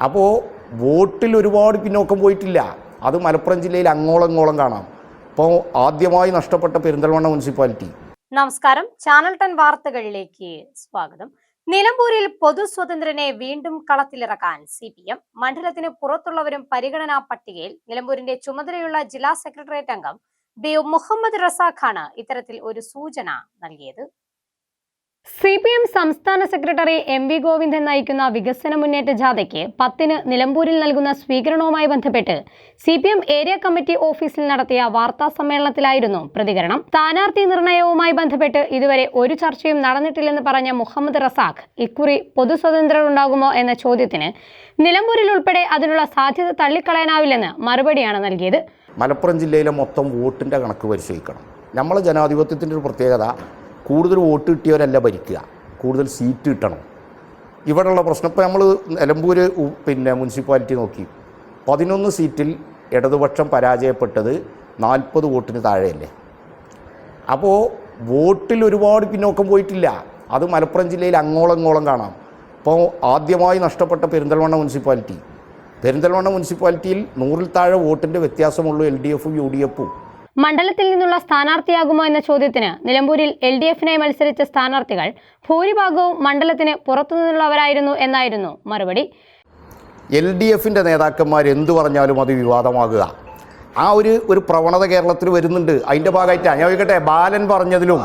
അപ്പോൾ വോട്ടിൽ ഒരുപാട് പിന്നോക്കം പോയിട്ടില്ല. അത് മലപ്പുറം ജില്ലയിൽ അങ്ങോളം കാണാം. ഇപ്പോൾ ആദ്യമായി നഷ്ടപ്പെട്ട പെരിന്തൽമണ്ണ മുനിസിപ്പാലിറ്റി. നമസ്കാരം, ചാനൽ 10 വാർത്തകളിലേക്ക് സ്വാഗതം. നിലമ്പൂരിൽ പൊതു സ്വതന്ത്രനെ വീണ്ടും കളത്തിലിറക്കാൻ CPM. മണ്ഡലത്തിന് പുറത്തുള്ളവരും പരിഗണനാ പട്ടികയിൽ. നിലമ്പൂരിന്റെ ചുമതലയുള്ള ജില്ലാ സെക്രട്ടേറിയറ്റ് അംഗം ബി മുഹമ്മദ് റസാഖാണ് ഇത്തരത്തിൽ ഒരു സൂചന നൽകിയത്. CPM സംസ്ഥാന സെക്രട്ടറി MV ഗോവിന്ദൻ നയിക്കുന്ന വികസന മുന്നേറ്റ ജാഥയ്ക്ക് 10-ന് നിലമ്പൂരിൽ നൽകുന്ന സ്വീകരണവുമായി ബന്ധപ്പെട്ട് CPM ഏരിയ കമ്മിറ്റി ഓഫീസിൽ നടത്തിയ വാർത്താ സമ്മേളനത്തിലായിരുന്നു പ്രതികരണം. സ്ഥാനാർത്ഥി നിർണയവുമായി ബന്ധപ്പെട്ട് ഇതുവരെ ഒരു ചർച്ചയും നടന്നിട്ടില്ലെന്ന് പറഞ്ഞ മുഹമ്മദ് റസാഖ് ഇക്കുറി പൊതു സ്വതന്ത്രർ ഉണ്ടാകുമോ എന്ന ചോദ്യത്തിന് നിലമ്പൂരിൽ ഉൾപ്പെടെ അതിനുള്ള സാധ്യത തള്ളിക്കളയാനാവില്ലെന്ന് മറുപടിയാണ് നൽകിയത്. മലപ്പുറം ജില്ലയിലെ മൊത്തം വോട്ടിൻ്റെ കണക്ക് പരിശോധിക്കണം. നമ്മളെ ജനാധിപത്യത്തിൻ്റെ ഒരു പ്രത്യേകത, കൂടുതൽ വോട്ട് കിട്ടിയവരല്ല ഭരിക്കുക, കൂടുതൽ സീറ്റ് കിട്ടണം. ഇവിടെയുള്ള പ്രശ്നം ഇപ്പോൾ നമ്മൾ നിലമ്പൂർ മുനിസിപ്പാലിറ്റി നോക്കി, 11 സീറ്റിൽ ഇടതുപക്ഷം പരാജയപ്പെട്ടത് 40 വോട്ടിന് താഴെയല്ലേ. അപ്പോൾ വോട്ടിൽ ഒരുപാട് പിന്നോക്കം പോയിട്ടില്ല. അത് മലപ്പുറം ജില്ലയിൽ അങ്ങോളം കാണാം. ഇപ്പോൾ ആദ്യമായി നഷ്ടപ്പെട്ട പെരിന്തൽമണ്ണ മുനിസിപ്പാലിറ്റിയിൽ 100-ൽ താഴെ വോട്ടിൻ്റെ വ്യത്യാസമുള്ളൂ LDFും UDFും. മണ്ഡലത്തിൽ നിന്നുള്ള സ്ഥാനാർത്ഥിയാകുമോ എന്ന ചോദ്യത്തിന് നിലമ്പൂരിൽ LDFനായി മത്സരിച്ച സ്ഥാനാർത്ഥികൾ ഭൂരിഭാഗവും മണ്ഡലത്തിന് പുറത്തുനിന്നുള്ളവരായിരുന്നു എന്നായിരുന്നു മറുപടി. LDFിൻ്റെ നേതാക്കന്മാർ എന്തു പറഞ്ഞാലും അത് വിവാദമാകുക, ആ ഒരു പ്രവണത കേരളത്തിൽ വരുന്നുണ്ട്. അതിൻ്റെ ഭാഗമായിട്ടാണ് ഞാൻ ചോദിക്കട്ടെ, ബാലൻ പറഞ്ഞതിലും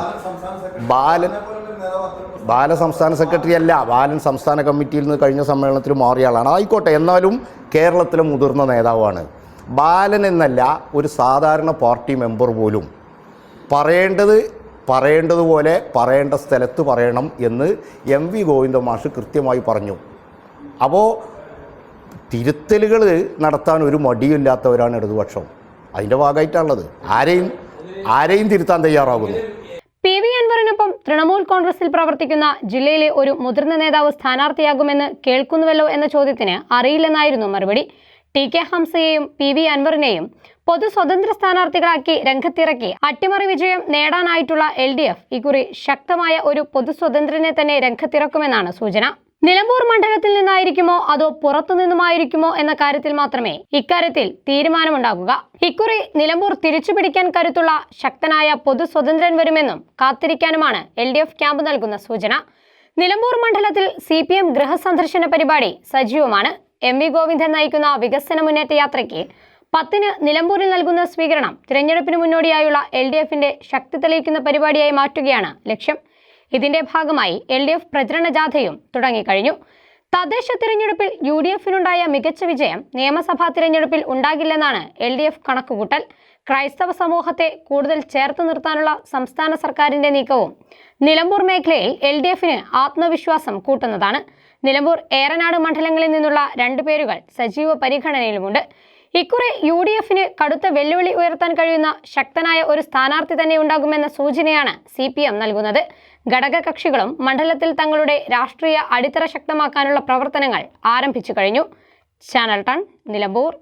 ബാല സംസ്ഥാന സെക്രട്ടറി അല്ല, ബാലൻ സംസ്ഥാന കമ്മിറ്റിയിൽ നിന്ന് കഴിഞ്ഞ സമ്മേളനത്തിൽ മാറിയ ആളാണ്. ആയിക്കോട്ടെ, എന്നാലും കേരളത്തിലെ മുതിർന്ന നേതാവാണ്. ബാലൻ എന്നല്ല, ഒരു സാധാരണ പാർട്ടി മെമ്പർ പോലും പറയേണ്ടതുപോലെ പറയേണ്ട സ്ഥലത്ത് പറയണം എന്ന് MV ഗോവിന്ദൻ മാഷ് കൃത്യമായി പറഞ്ഞു. അപ്പോൾ തിരുത്തലുകൾ നടത്താൻ ഒരു മടിയില്ലാത്തവരാണ് ഇടതുപക്ഷം. അതിൻ്റെ ഭാഗമായിട്ടാണുള്ളത്. ആരെയും തിരുത്താൻ തയ്യാറാകുന്നു. PV അൻവറിനൊപ്പം തൃണമൂൽ കോൺഗ്രസിൽ പ്രവർത്തിക്കുന്ന ജില്ലയിലെ ഒരു മുതിർന്ന നേതാവ് സ്ഥാനാർത്ഥിയാകുമെന്ന് കേൾക്കുന്നുവല്ലോ എന്ന ചോദ്യത്തിന് അറിയില്ലെന്നായിരുന്നു മറുപടി. TK ഹംസയെയും PV അൻവറിനെയും പൊതു സ്വതന്ത്ര സ്ഥാനാർത്ഥികളാക്കി രംഗത്തിറക്കി അട്ടിമറി വിജയം നേടാനായിട്ടുള്ള LDF ഇക്കുറി ശക്തമായ ഒരു പൊതു സ്വതന്ത്രനെ തന്നെ രംഗത്തിറക്കുമെന്നാണ് സൂചന. നിലമ്പൂർ മണ്ഡലത്തിൽ നിന്നായിരിക്കുമോ അതോ പുറത്തുനിന്നുമായിരിക്കുമോ എന്ന കാര്യത്തിൽ മാത്രമേ ഇക്കാര്യത്തിൽ തീരുമാനമുണ്ടാകുക. ഇക്കുറി നിലമ്പൂർ തിരിച്ചുപിടിക്കാൻ കരുത്തുള്ള ശക്തനായ പൊതു സ്വതന്ത്രൻ വരുമെന്നും കാത്തിരിക്കാനുമാണ് LDF ക്യാമ്പ് നൽകുന്ന സൂചന. നിലമ്പൂർ മണ്ഡലത്തിൽ CPM ഗൃഹസന്ദർശന പരിപാടി സജീവമാണ്. MV ഗോവിന്ദൻ നയിക്കുന്ന വികസന മുന്നേറ്റ യാത്രയ്ക്ക് 10-ന് നിലമ്പൂരിൽ നൽകുന്ന സ്വീകരണം തിരഞ്ഞെടുപ്പിന് മുന്നോടിയായുള്ള LDFന്റെ ശക്തി തെളിയിക്കുന്ന പരിപാടിയായി മാറ്റുകയാണ് ലക്ഷ്യം. ഇതിന്റെ ഭാഗമായി LDF പ്രചരണ ജാഥയും തുടങ്ങിക്കഴിഞ്ഞു. തദ്ദേശ തിരഞ്ഞെടുപ്പിൽ UDFനുണ്ടായ മികച്ച വിജയം നിയമസഭാ തിരഞ്ഞെടുപ്പിൽ ഉണ്ടാകില്ലെന്നാണ് LDF കണക്കുകൂട്ടൽ. ക്രൈസ്തവ സമൂഹത്തെ കൂടുതൽ ചേർത്ത് നിർത്താനുള്ള സംസ്ഥാന സർക്കാരിന്റെ നീക്കവും നിലമ്പൂർ മേഖലയിൽ LDFന് ആത്മവിശ്വാസം കൂട്ടുന്നതാണ്. നിലമ്പൂർ ഏറനാട് മണ്ഡലങ്ങളിൽ നിന്നുള്ള 2 പേരുകൾ സജീവ പരിഗണനയിലുമുണ്ട്. ഇക്കുറി UDFന് കടുത്ത വെല്ലുവിളി ഉയർത്താൻ കഴിയുന്ന ശക്തനായ ഒരു സ്ഥാനാർത്ഥി തന്നെ ഉണ്ടാകുമെന്ന സൂചനയാണ് CPM നൽകുന്നത്. ഘടകകക്ഷികളും മണ്ഡലത്തിൽ തങ്ങളുടെ രാഷ്ട്രീയ അടിത്തറ ശക്തമാക്കാനുള്ള പ്രവർത്തനങ്ങൾ ആരംഭിച്ചു കഴിഞ്ഞു. ചാനൽ 10 നിലമ്പൂർ.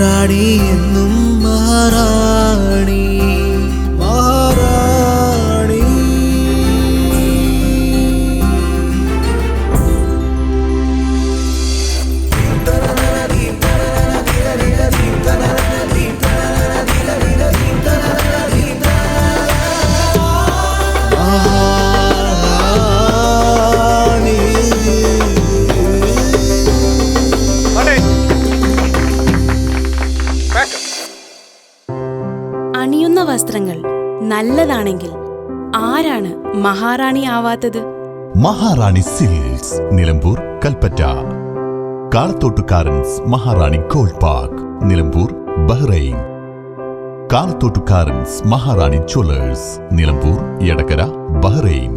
റാണി എന്നും മഹാറാണി മഹാറാണി. അണിയുന്ന വസ്ത്രങ്ങൾ നല്ലതാണെങ്കിൽ ആരാണ് മഹാറാണി ആവാത്തത്? മഹാറാണി സിൽക്സ്, നിലമ്പൂർ, കൽപ്പറ്റ. കാളത്തോട്ടുകാരൻസ് മഹാറാണി ഗോൾഡ് പാർക്ക്, നിലമ്പൂർ, ബഹ്റൈൻ. കാളത്തോട്ടുകാരൻസ് മഹാറാണി ജ്വല്ലേഴ്സ്, നിലമ്പൂർ, എടക്കര, ബഹ്റൈൻ.